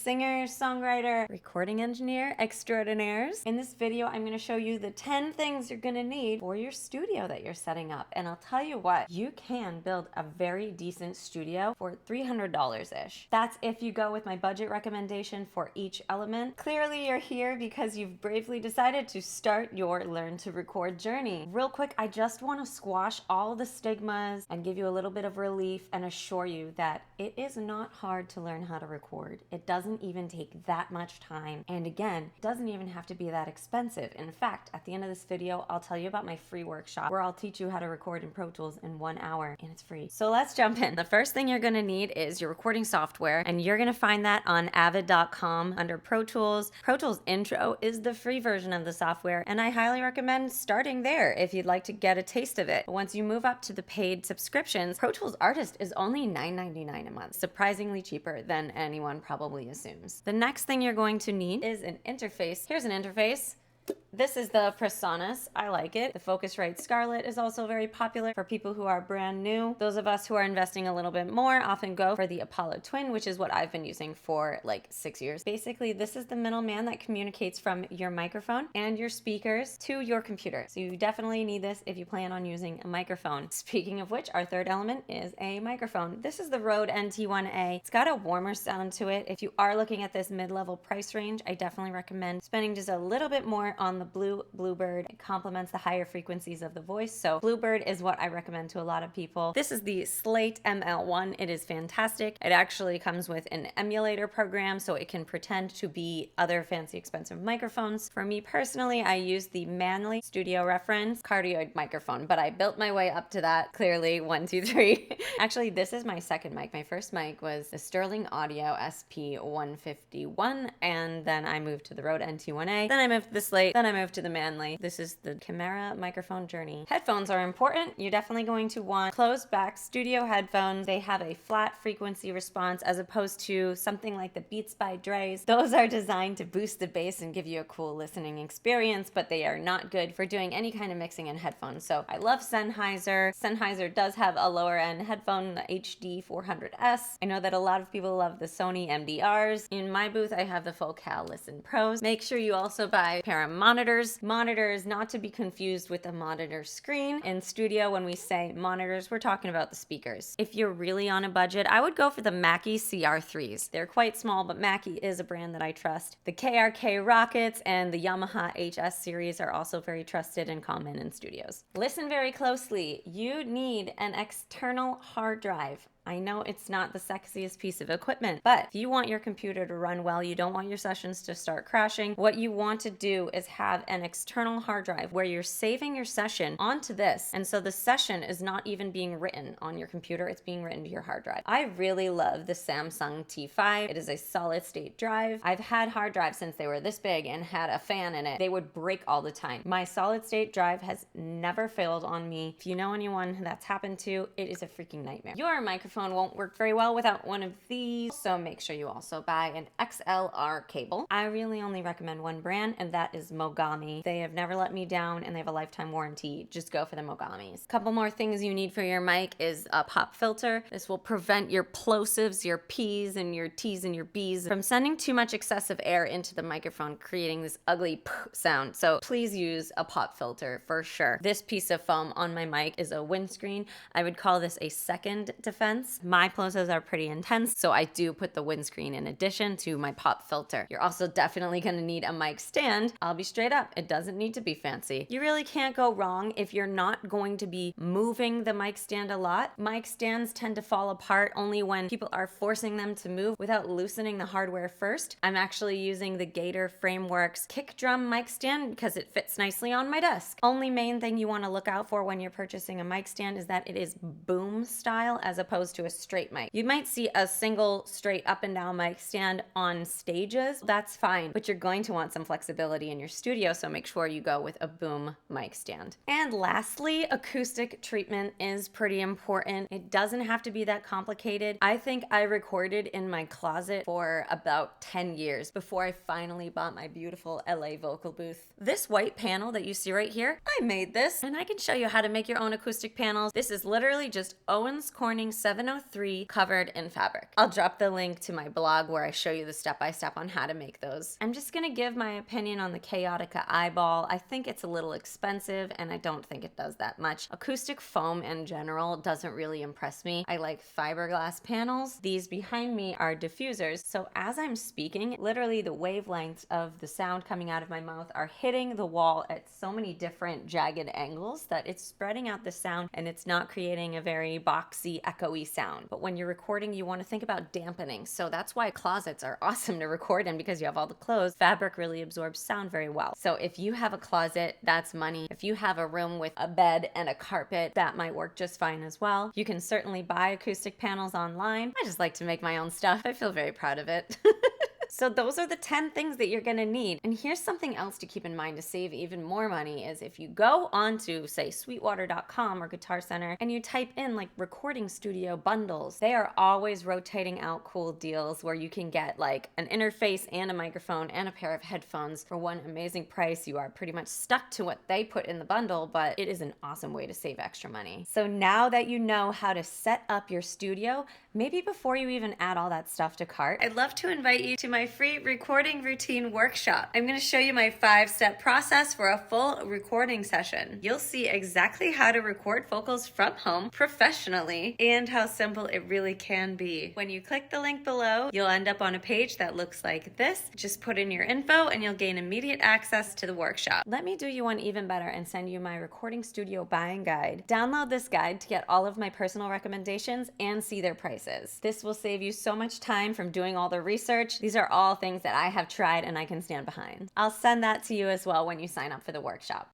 singer, songwriter, recording engineer extraordinaires. In this video, I'm going to show you the 10 things you're going to need for your studio that you're setting up. And I'll tell you what, you can build a very decent studio for $300-ish. That's if you go with my budget recommendation for each element. Clearly, you're here because you've bravely decided to start your learn to record journey. Real quick, I just want to squash all the stigmas and give you a little bit of relief and assure you that it is not hard to learn how to record. It doesn't even take that much time. And again, it doesn't even have to be that expensive. In fact, at the end of this video, I'll tell you about my free workshop where I'll teach you how to record in Pro Tools in 1 hour, and it's free. So let's jump in. The first thing you're gonna need is your recording software, and you're gonna find that on avid.com under Pro Tools. Pro Tools Intro is the free version of the software, and I highly recommend starting there if you'd like to get a taste of it. But once you move up to the paid subscriptions, Pro Tools Artist is only $9.99 a month, surprisingly cheaper than anyone probably assumes. The next thing you're going to need is an interface. Here's an interface. This is the Presonus. I like it. The Focusrite Scarlett is also very popular for people who are brand new. Those of us who are investing a little bit more often go for the Apollo Twin, which is what I've been using for like 6 years. Basically, this is the middleman that communicates from your microphone and your speakers to your computer. So you definitely need this if you plan on using a microphone. Speaking of which, our third element is a microphone. This is the Rode NT1A. It's got a warmer sound to it. If you are looking at this mid-level price range, I definitely recommend spending just a little bit more on the Bluebird. It complements the higher frequencies of the voice. So Bluebird is what I recommend to a lot of people. This is the Slate ML1. It is fantastic. It actually comes with an emulator program, so it can pretend to be other fancy expensive microphones. For me personally, I use the Manley Studio Reference cardioid microphone, but I built my way up to that. Clearly, 1, 2, 3. Actually, this is my second mic. My first mic was the Sterling Audio SP151, and then I moved to the Rode NT1A. Then I moved to the Slate. Then I moved to the Manley. This is the Kimera microphone journey. Headphones are important. You're definitely going to want closed back studio headphones. They have a flat frequency response as opposed to something like the Beats by Dre's. Those are designed to boost the bass and give you a cool listening experience, but they are not good for doing any kind of mixing in headphones. So I love Sennheiser. Sennheiser does have a lower end headphone, the HD 400S. I know that a lot of people love the Sony MDRs. In my booth, I have the Focal Listen Pros. Make sure you also buy a pair of monitors. Monitors, not to be confused with a monitor screen. In studio, when we say monitors, we're talking about the speakers. If you're really on a budget, I would go for the Mackie CR3s. They're quite small, but Mackie is a brand that I trust. The KRK Rockets and the Yamaha HS series are also very trusted and common in studios. Listen very closely. You need an external hard drive. I know it's not the sexiest piece of equipment, but if you want your computer to run well, you don't want your sessions to start crashing, what you want to do is have an external hard drive where you're saving your session onto this. And so the session is not even being written on your computer, it's being written to your hard drive. I really love the Samsung T5. It is a solid state drive. I've had hard drives since they were this big and had a fan in it. They would break all the time. My solid state drive has never failed on me. If you know anyone that's happened to, it is a freaking nightmare. Your microphone won't work very well without one of these, so make sure you also buy an XLR cable. I really only recommend one brand, and that is Mogami. They have never let me down, and they have a lifetime warranty. Just go for the Mogamis. A couple more things you need for your mic is a pop filter. This will prevent your plosives, your P's and your T's and your B's from sending too much excessive air into the microphone, creating this ugly sound. So please use a pop filter for sure. This piece of foam on my mic is a windscreen. I would call this a second defense. My plosives are pretty intense, so I do put the windscreen in addition to my pop filter. You're also definitely gonna need a mic stand. I'll be straight up, it doesn't need to be fancy. You really can't go wrong if you're not going to be moving the mic stand a lot. Mic stands tend to fall apart only when people are forcing them to move without loosening the hardware first. I'm actually using the Gator Frameworks kick drum mic stand because it fits nicely on my desk. Only main thing you want to look out for when you're purchasing a mic stand is that it is boom style as opposed to a straight mic. You might see a single straight up and down mic stand on stages. That's fine, but you're going to want some flexibility in your studio, so make sure you go with a boom mic stand. And lastly, acoustic treatment is pretty important. It doesn't have to be that complicated. I think I recorded in my closet for about 10 years before I finally bought my beautiful LA vocal booth. This white panel that you see right here, I made this, and I can show you how to make your own acoustic panels. This is literally just Owens Corning 7 703 covered in fabric. I'll drop the link to my blog where I show you the step-by-step on how to make those. I'm just gonna give my opinion on the Chaotica eyeball. I think it's a little expensive and I don't think it does that much. Acoustic foam in general doesn't really impress me. I like fiberglass panels. These behind me are diffusers, so as I'm speaking, literally the wavelengths of the sound coming out of my mouth are hitting the wall at so many different jagged angles that it's spreading out the sound and it's not creating a very boxy, echoey sound. But when you're recording, you want to think about dampening, so that's why closets are awesome to record in, because you have all the clothes. Fabric really absorbs sound very well. So if you have a closet, that's money. If you have a room with a bed and a carpet, that might work just fine as well. You can certainly buy acoustic panels online. I just like to make my own stuff. I feel very proud of it. So those are the 10 things that you're gonna need. And here's something else to keep in mind to save even more money is if you go onto, say, sweetwater.com or Guitar Center and you type in like recording studio bundles, they are always rotating out cool deals where you can get like an interface and a microphone and a pair of headphones for one amazing price. You are pretty much stuck to what they put in the bundle, but it is an awesome way to save extra money. So now that you know how to set up your studio, maybe before you even add all that stuff to cart, I'd love to invite you to my free recording routine workshop. I'm going to show you my 5-step process for a full recording session. You'll see exactly how to record vocals from home professionally and how simple it really can be. When you click the link below, you'll end up on a page that looks like this. Just put in your info and you'll gain immediate access to the workshop. Let me do you one even better and send you my recording studio buying guide. Download this guide to get all of my personal recommendations and see their prices. This will save you so much time from doing all the research. These are all things that I have tried and I can stand behind. I'll send that to you as well when you sign up for the workshop.